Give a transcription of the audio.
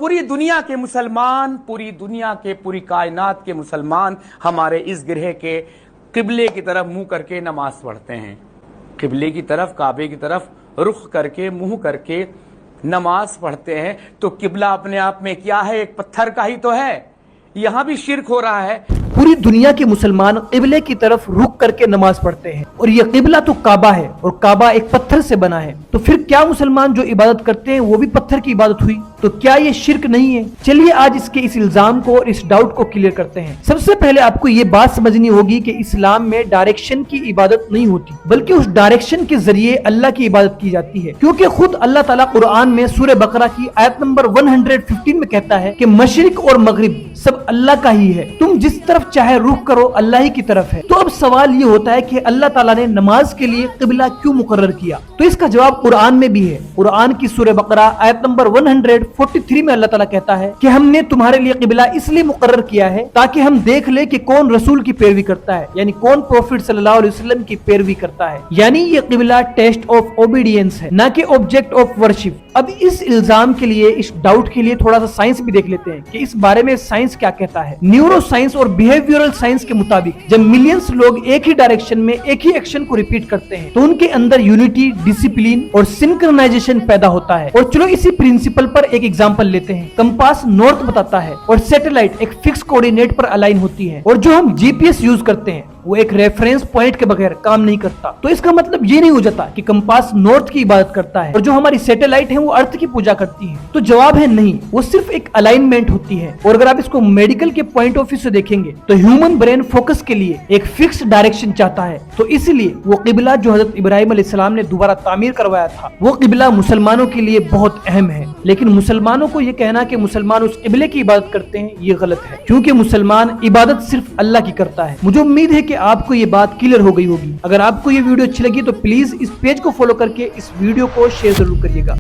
पूरी दुनिया के मुसलमान, पूरी दुनिया के, पूरी कायनात के मुसलमान हमारे इस ग्रह के किबले की तरफ मुंह करके नमाज पढ़ते हैं। किबले की तरफ, काबे की तरफ रुख करके, मुंह करके नमाज पढ़ते हैं। तो किबला अपने आप में क्या है? एक पत्थर का ही तो है। यहां भी शिर्क हो रहा है। पूरी दुनिया के मुसलमान किबले की तरफ रुख करके नमाज पढ़ते हैं और ये किबला तो काबा है और काबा एक पत्थर से बना है। तो फिर क्या मुसलमान जो इबादत करते हैं वो भी पत्थर की इबादत हुई? तो क्या ये शिर्क नहीं है? चलिए आज इसके इस इल्जाम को और इस डाउट को क्लियर करते हैं। सबसे पहले आपको ये बात समझनी होगी कि इस्लाम में डायरेक्शन की इबादत नहीं होती, बल्कि उस डायरेक्शन के जरिए अल्लाह की इबादत की जाती है। क्योंकि खुद अल्लाह ताला कुरान में सूरह बकरा की आयत नंबर 115 में कहता है कि मशरिक और मगरिब सब अल्लाह का ही है, तुम जिस तरफ चाहे रुख करो अल्लाह ही की तरफ है। तो अब सवाल ये होता है कि अल्लाह ताला ने नमाज के लिए किबला क्यों मुकर्रर किया? तो इसका जवाब कुरान में भी है। कुरान की सूरह बकरा आयत नंबर 143 में अल्लाह ताला कहता है कि हमने तुम्हारे लिए किबला इसलिए मुकर्रर किया है ताकि हम देख ले कि कौन रसूल की पैरवी करता है, यानी कौन प्रोफेट सल्लल्लाहु अलैहि वसल्लम की पैरवी करता है। यानी ये किबला टेस्ट ऑफ ओबीडियंस है, ना कि ऑब्जेक्ट ऑफ वर्शिप। अब इस इल्जाम के लिए, इस डाउट के लिए थोड़ा सा साइंस भी देख लेते हैं कि इस बारे में साइंस क्या कहता है। न्यूरो साइंस और बिहेवियरल साइंस के मुताबिक जब मिलियंस लोग एक ही डायरेक्शन में एक ही एक्शन को रिपीट करते हैं तो उनके अंदर यूनिटी, डिसिप्लिन और सिंक्रोनाइजेशन पैदा होता है। और चलो इसी प्रिंसिपल पर एक एग्जांपल लेते हैं। कंपास नॉर्थ बताता है और सैटेलाइट एक फिक्स कोऑर्डिनेट पर अलाइन होती है, और जो हम जीपीएस यूज करते हैं वो एक रेफरेंस पॉइंट के बगैर काम नहीं करता। तो इसका मतलब ये नहीं हो जाता कि कंपास नॉर्थ की इबादत करता है और जो हमारी सैटेलाइट है वो अर्थ की पूजा करती है। तो जवाब है नहीं, वो सिर्फ एक अलाइनमेंट होती है। और अगर आप इसको मेडिकल के पॉइंट ऑफ व्यू से देखेंगे तो ह्यूमन ब्रेन फोकस के लिए एक फिक्स डायरेक्शन चाहता है। तो इसलिए वो किबला जो हजरत इब्राहिम अलैहिस्सलाम ने दोबारा तामीर करवाया था, वो किबला मुसलमानों के लिए बहुत अहम है। लेकिन मुसलमानों को ये कहना कि मुसलमान उस किबले की इबादत करते हैं, ये गलत है, क्योंकि मुसलमान इबादत सिर्फ अल्लाह की करता है। मुझे उम्मीद है कि आपको ये बात क्लियर हो गई होगी। अगर आपको ये वीडियो अच्छी लगी तो प्लीज इस पेज को फॉलो करके इस वीडियो को शेयर जरूर करिएगा।